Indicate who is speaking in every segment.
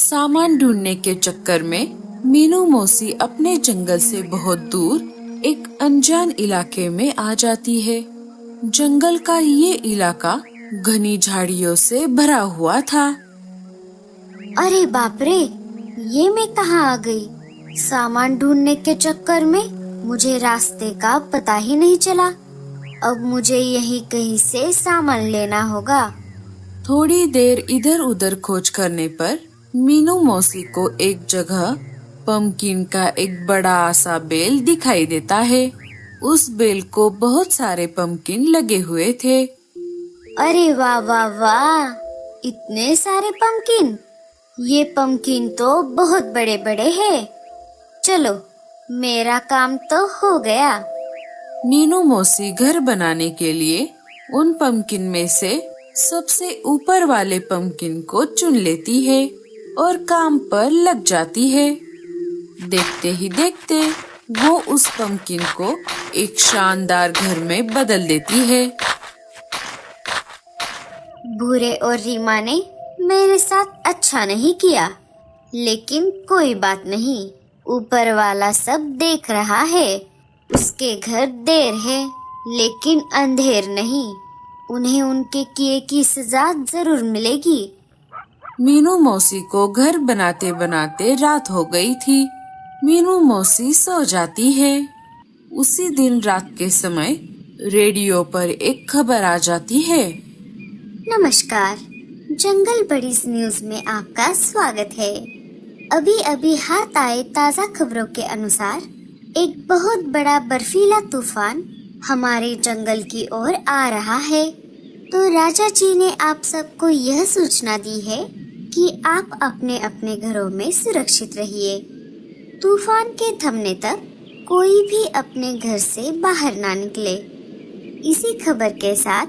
Speaker 1: सामान ढूंढने के चक्कर में मीनू मौसी अपने जंगल से बहुत दूर एक अनजान इलाके में आ जाती है। जंगल का ये इलाका घनी झाड़ियों से भरा हुआ था।
Speaker 2: अरे बाप रे, ये मैं कहाँ आ गई? सामान ढूंढने के चक्कर में मुझे रास्ते का पता ही नहीं चला। अब मुझे यहीं कहीं से सामान लेना होगा।
Speaker 1: थोड़ी देर इधर उधर खोज करने पर मीनू मौसी को एक जगह पम्पकिन का एक बड़ा सा बेल दिखाई देता है। उस बेल को बहुत सारे पम्पकिन लगे हुए थे।
Speaker 2: अरे वाह वाह वाह, इतने सारे पम्पकिन! ये पम्पकिन तो बहुत बड़े बड़े हैं। चलो, मेरा काम तो हो गया।
Speaker 1: मीनू मौसी घर बनाने के लिए उन पम्पकिन में से सबसे ऊपर वाले पम्पकिन को चुन लेती है और काम पर लग जाती है। देखते ही देखते वो उस पम्पकिन को एक शानदार घर में बदल देती है।
Speaker 2: भूरे और रीमा ने मेरे साथ अच्छा नहीं किया, लेकिन कोई बात नहीं। ऊपर वाला सब देख रहा है। उसके घर देर है, लेकिन अंधेर नहीं। उन्हें उनके किए की सजा जरूर मिलेगी।
Speaker 1: मीनू मौसी को घर बनाते बनाते रात हो गई थी। मीनू मौसी सो जाती है। उसी दिन रात के समय रेडियो पर एक खबर आ जाती है।
Speaker 2: नमस्कार, जंगल बडीज न्यूज में आपका स्वागत है। अभी अभी हाथ आए ताज़ा खबरों के अनुसार एक बहुत बड़ा बर्फीला तूफान हमारे जंगल की ओर आ रहा है। तो राजा जी ने आप सबको यह सूचना दी है कि आप अपने अपने घरों में सुरक्षित रहिए। तूफान के थमने तक कोई भी अपने घर से बाहर ना निकले। इसी खबर के साथ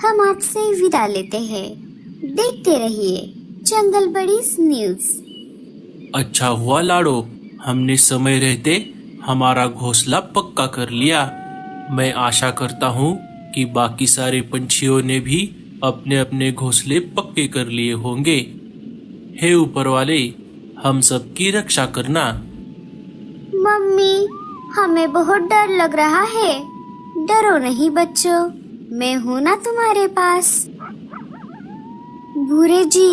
Speaker 2: हम आपसे विदा लेते हैं। देखते रहिए जंगल बडीज न्यूज।
Speaker 3: अच्छा हुआ लाडो, हमने समय रहते हमारा घोंसला पक्का कर लिया। मैं आशा करता हूँ कि बाकी सारे पंछियों ने भी अपने अपने घोंसले पक्के कर लिए होंगे। हे ऊपर वाले, हम सब की रक्षा करना।
Speaker 2: मम्मी, हमें बहुत डर लग रहा है। डरो नहीं बच्चों, मैं हूँ ना तुम्हारे पास। भूरे जी,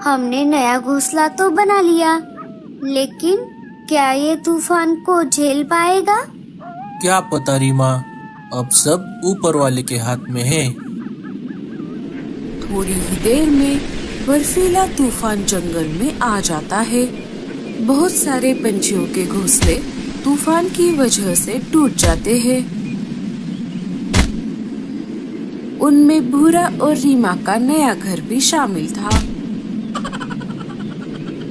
Speaker 2: हमने नया घोंसला तो बना लिया, लेकिन क्या ये तूफान को झेल पाएगा?
Speaker 3: क्या पता रीमा, अब सब ऊपर वाले के हाथ में है।
Speaker 1: थोड़ी ही देर में बर्फीला तूफान जंगल में आ जाता है। बहुत सारे पंछियों के घोंसले तूफान की वजह से टूट जाते हैं। उनमें भूरा और रीमा का नया घर भी शामिल था।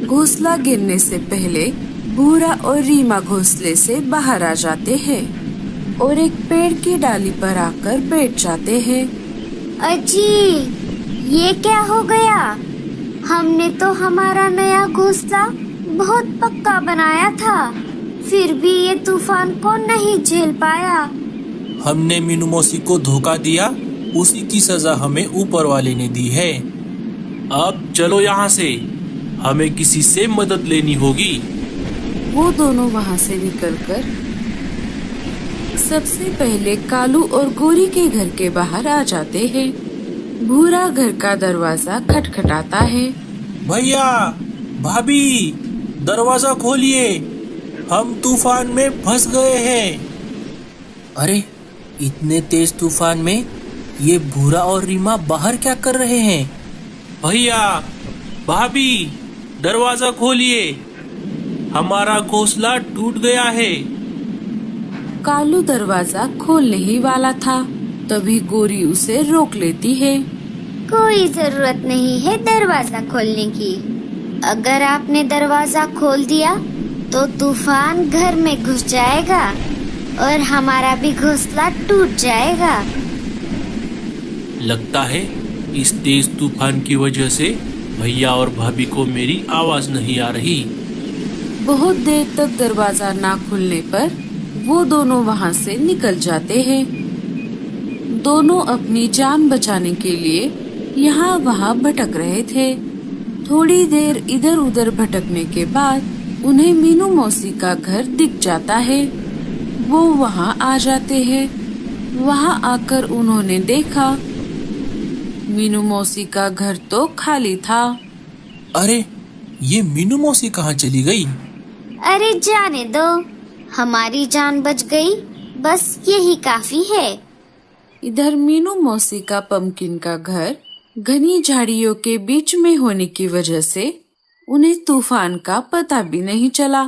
Speaker 1: घोंसला गिरने से पहले भूरा और रीमा घोंसले से बाहर आ जाते हैं और एक पेड़ की डाली पर आकर बैठ जाते हैं।
Speaker 2: अजी, ये क्या हो गया? हमने तो हमारा नया घोंसला बहुत पक्का बनाया था, फिर भी ये तूफान को नहीं झेल पाया।
Speaker 3: हमने मीनू मौसी को धोखा दिया, उसी की सजा हमें ऊपर वाले ने दी है। अब चलो यहाँ से, हमें किसी से मदद लेनी होगी।
Speaker 1: वो दोनों वहाँ से निकलकर सबसे पहले कालू और गोरी के घर के बाहर आ जाते हैं। भूरा घर का दरवाजा खटखटाता है।
Speaker 3: भैया, भाभी, दरवाजा खोलिए, हम तूफान में फंस गए हैं। अरे, इतने तेज तूफान में ये भूरा और रीमा बाहर क्या कर रहे हैं? भैया, भाभी, दरवाजा खोलिए, हमारा घोंसला टूट गया है।
Speaker 1: कालू दरवाजा खोलने ही वाला था, तभी गोरी उसे रोक लेती है।
Speaker 2: कोई जरूरत नहीं है दरवाजा खोलने की। अगर आपने दरवाजा खोल दिया तो तूफान घर में घुस जाएगा और हमारा भी घोंसला टूट जाएगा।
Speaker 3: लगता है इस तेज तूफान की वजह से भैया और भाभी को मेरी आवाज नहीं आ रही।
Speaker 1: बहुत देर तक दरवाजा ना खुलने पर वो दोनों वहाँ से निकल जाते हैं। दोनों अपनी जान बचाने के लिए यहाँ वहाँ भटक रहे थे। थोड़ी देर इधर उधर भटकने के बाद उन्हें मीनू मौसी का घर दिख जाता है। वो वहाँ आ जाते हैं। वहाँ आकर उन्होंने देखा मीनू मौसी का घर तो खाली था।
Speaker 3: अरे, ये मीनू मौसी कहाँ चली गई?
Speaker 2: अरे जाने दो, हमारी जान बच गई, बस यही काफी है।
Speaker 1: इधर मीनू मौसी का पम्पकिन का घर घनी झाड़ियों के बीच में होने की वजह से उन्हें तूफान का पता भी नहीं चला।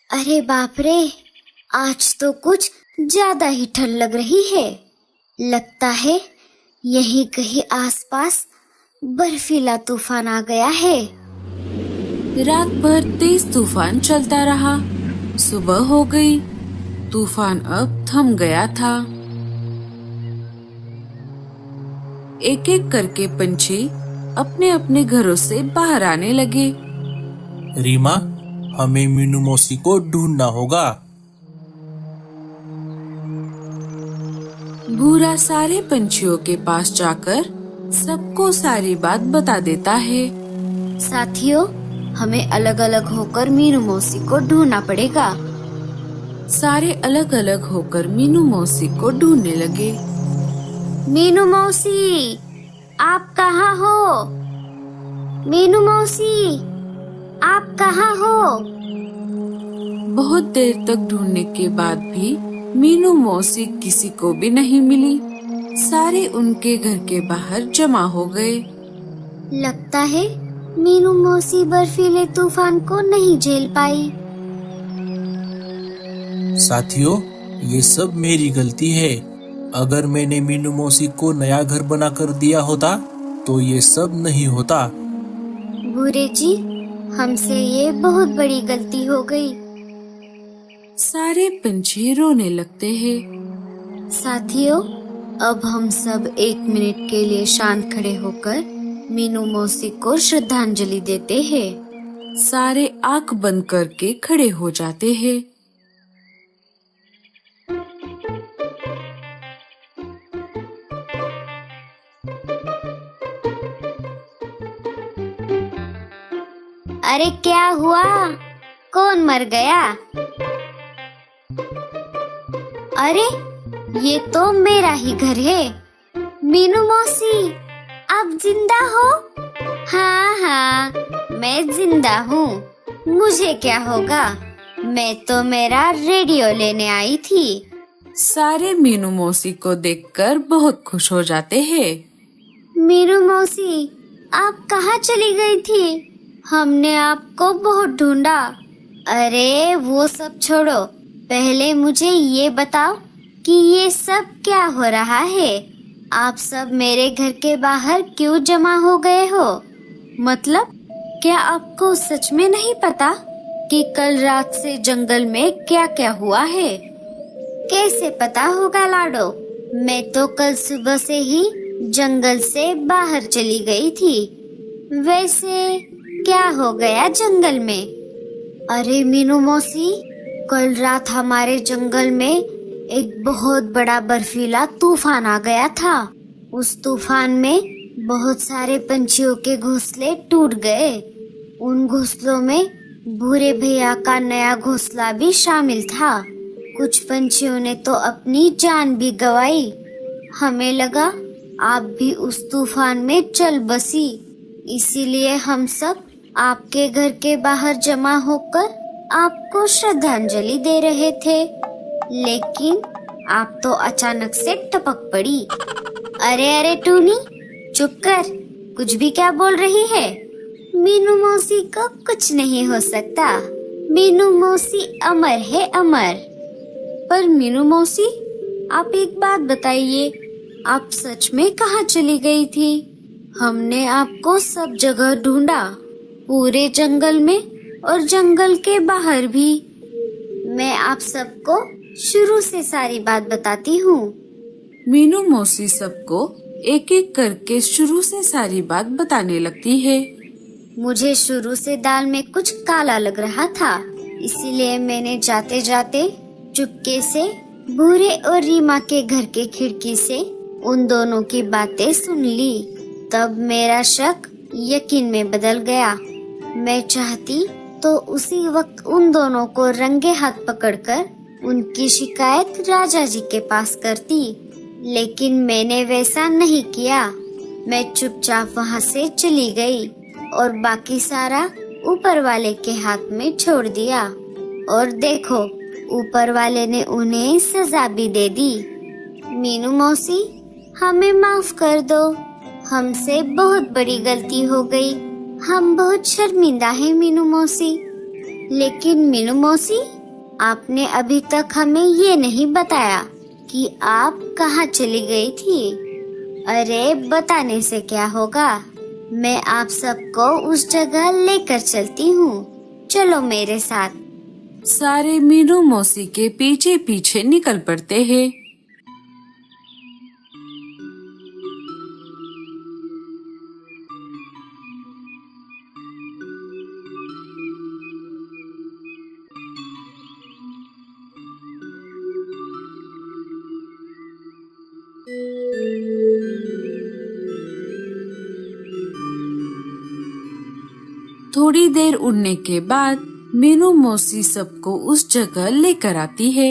Speaker 2: अरे बाप रे, आज तो कुछ ज्यादा ही ठंड लग रही है। लगता है यहीं कहीं आसपास बर्फीला तूफान आ गया है।
Speaker 1: रात भर तेज तूफान चलता रहा। सुबह हो गई। तूफान अब थम गया था। एक एक करके पंछी अपने अपने घरों से बाहर आने लगे।
Speaker 3: रीमा, हमें मीनू मौसी को ढूंढना होगा।
Speaker 1: भूरा सारे पंछियों के पास जाकर सबको सारी बात बता देता है।
Speaker 2: साथियों, हमें अलग अलग होकर मीनू मौसी को ढूंढना पड़ेगा।
Speaker 1: सारे अलग अलग होकर मीनू मौसी को ढूंढने लगे।
Speaker 2: मीनू मौसी, आप कहाँ हो? मीनू मौसी, आप कहाँ हो?
Speaker 1: बहुत देर तक ढूंढने के बाद भी मीनू मौसी किसी को भी नहीं मिली। सारे उनके घर के बाहर जमा हो गए।
Speaker 2: लगता है मीनू मौसी बर्फीले तूफान को नहीं झेल पाई।
Speaker 3: साथियों, ये सब मेरी गलती है। अगर मैंने मीनू मौसी को नया घर बना कर दिया होता तो ये सब नहीं होता।
Speaker 2: भूरे जी, हमसे ये बहुत बड़ी गलती हो गई।
Speaker 1: सारे पंछी रोने लगते हैं।
Speaker 2: साथियों, अब हम सब 1 मिनट के लिए शांत खड़े होकर मीनू मौसी को श्रद्धांजलि देते हैं।
Speaker 1: सारे आंख बंद करके खड़े हो जाते हैं।
Speaker 2: अरे क्या हुआ? कौन मर गया? अरे ये तो मेरा ही घर है। मीनू मौसी, आप जिंदा हो? हाँ, मैं जिंदा हूँ। मुझे क्या होगा? मैं तो मेरा रेडियो लेने आई थी।
Speaker 1: सारे मीनू मौसी को देखकर बहुत खुश हो जाते हैं।
Speaker 2: मीनू मौसी, आप कहाँ चली गई थी? हमने आपको बहुत ढूंढा। अरे वो सब छोड़ो, पहले मुझे ये बताओ कि ये सब क्या हो रहा है? आप सब मेरे घर के बाहर क्यों जमा हो गए हो? मतलब क्या आपको सच में नहीं पता कि कल रात से जंगल में क्या क्या हुआ है? कैसे पता होगा लाडो? मैं तो कल सुबह से ही जंगल से बाहर चली गई थी। वैसे क्या हो गया जंगल में? अरे मीनू मौसी, कल रात हमारे जंगल में एक बहुत बड़ा बर्फीला तूफान आ गया था। उस तूफान में बहुत सारे पंछियों के घोंसले टूट गए। उन घोंसलों में भूरे भैया का नया घोंसला भी शामिल था। कुछ पंछियों ने तो अपनी जान भी गंवाई। हमें लगा आप भी उस तूफान में चल बसी, इसीलिए हम सब आपके घर के बाहर जमा होकर आपको श्रद्धांजलि दे रहे थे। लेकिन आप तो अचानक से टपक पड़ी। अरे टूनी, चुप कर, कुछ भी क्या बोल रही है? मीनू मौसी को कुछ नहीं हो सकता। मीनू मौसी अमर है, अमर। पर मीनू मौसी, आप एक बात बताइए, आप सच में कहाँ चली गई थी? हमने आपको सब जगह ढूंढा, पूरे जंगल में और जंगल के बाहर भी। मैं आप सबको शुरू से सारी बात बताती हूँ।
Speaker 1: मीनू मौसी सबको एक एक करके शुरू से सारी बात बताने लगती है।
Speaker 2: मुझे शुरू से दाल में कुछ काला लग रहा था, इसीलिए मैंने जाते जाते चुपके से भूरे और रीमा के घर के खिड़की से उन दोनों की बातें सुन ली। तब मेरा शक यकीन में बदल गया। मैं चाहती तो उसी वक्त उन दोनों को रंगे हाथ पकड़कर उनकी शिकायत राजा जी के पास करती, लेकिन मैंने वैसा नहीं किया। मैं चुपचाप वहाँ से चली गई और बाकी सारा ऊपर वाले के हाथ में छोड़ दिया। और देखो, ऊपर वाले ने उन्हें सजा भी दे दी। मीनू मौसी, हमें माफ कर दो, हमसे बहुत बड़ी गलती हो गई। हम बहुत शर्मिंदा हैं मीनू मौसी। लेकिन मीनू मौसी, आपने अभी तक हमें ये नहीं बताया कि आप कहाँ चली गई थी। अरे बताने से क्या होगा, मैं आप सबको उस जगह लेकर चलती हूँ, चलो मेरे साथ।
Speaker 1: सारे मीनू मौसी के पीछे पीछे निकल पड़ते हैं। थोड़ी देर उड़ने के बाद मीनू मौसी सबको उस जगह लेकर आती है।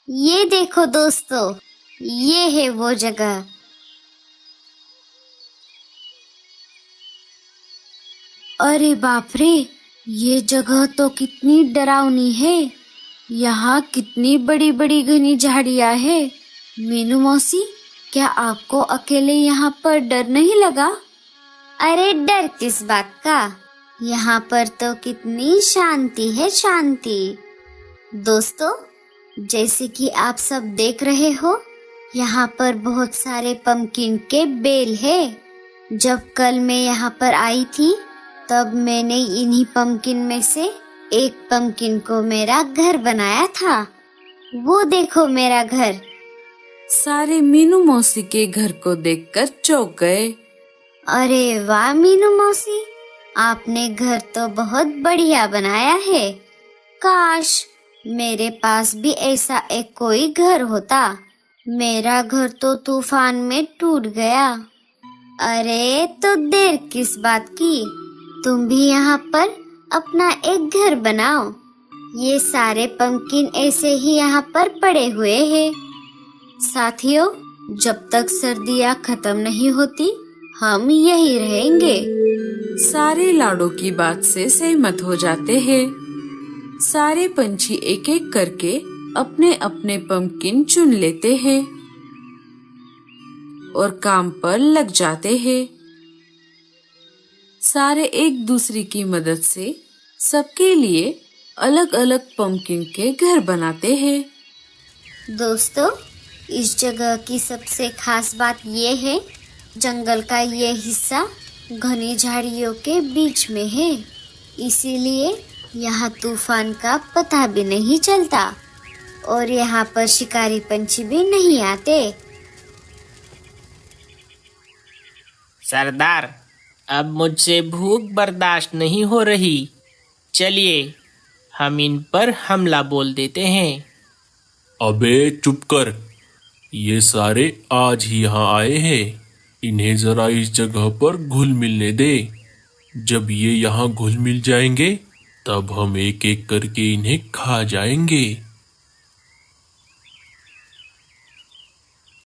Speaker 2: ये देखो दोस्तों, ये है वो जगह। अरे बाप रे, ये जगह तो कितनी डरावनी है। यहाँ कितनी बड़ी बड़ी घनी झाड़ियाँ है। मीनू मौसी, क्या आपको अकेले यहाँ पर डर नहीं लगा? अरे डर किस बात का, यहाँ पर तो कितनी शांति है, शांति। दोस्तों, जैसे कि आप सब देख रहे हो, यहाँ पर बहुत सारे पम्पकिन के बेल है। जब कल मैं यहाँ पर आई थी, तब मैंने इन्हीं पम्पकिन में से एक पम्पकिन को मेरा घर बनाया था। वो देखो मेरा घर।
Speaker 1: सारे मीनू मौसी के घर को देखकर चौंक गए।
Speaker 2: अरे वाह मीनू मौसी, आपने घर तो बहुत बढ़िया बनाया है। काश मेरे पास भी ऐसा एक कोई घर होता। मेरा घर तो तूफान में टूट गया। अरे तो देर किस बात की, तुम भी यहाँ पर अपना एक घर बनाओ। ये सारे पम्पकिन ऐसे ही यहाँ पर पड़े हुए हैं। साथियों, जब तक सर्दियाँ खत्म नहीं होती, हम यही रहेंगे।
Speaker 1: सारे लाडो की बात से सहमत हो जाते हैं। सारे पंछी एक एक करके अपने अपने पम्पकिन चुन लेते हैं और काम पर लग जाते हैं। सारे एक दूसरे की मदद से सबके लिए अलग अलग पम्पकिन के घर बनाते हैं।
Speaker 2: दोस्तों, इस जगह की सबसे खास बात ये है, जंगल का ये हिस्सा घनी झाड़ियों के बीच में है, इसीलिए यहाँ तूफान का पता भी नहीं चलता और यहाँ पर शिकारी पंछी भी नहीं आते।
Speaker 3: सरदार, अब मुझसे भूख बर्दाश्त नहीं हो रही। चलिए हम इन पर हमला बोल देते हैं।
Speaker 4: अबे चुप कर, ये सारे आज ही यहाँ आए हैं। इन्हें जरा इस जगह पर घुल मिलने दे। जब ये यहाँ घुल मिल जाएंगे, तब हम एक एक करके इन्हें खा जाएंगे।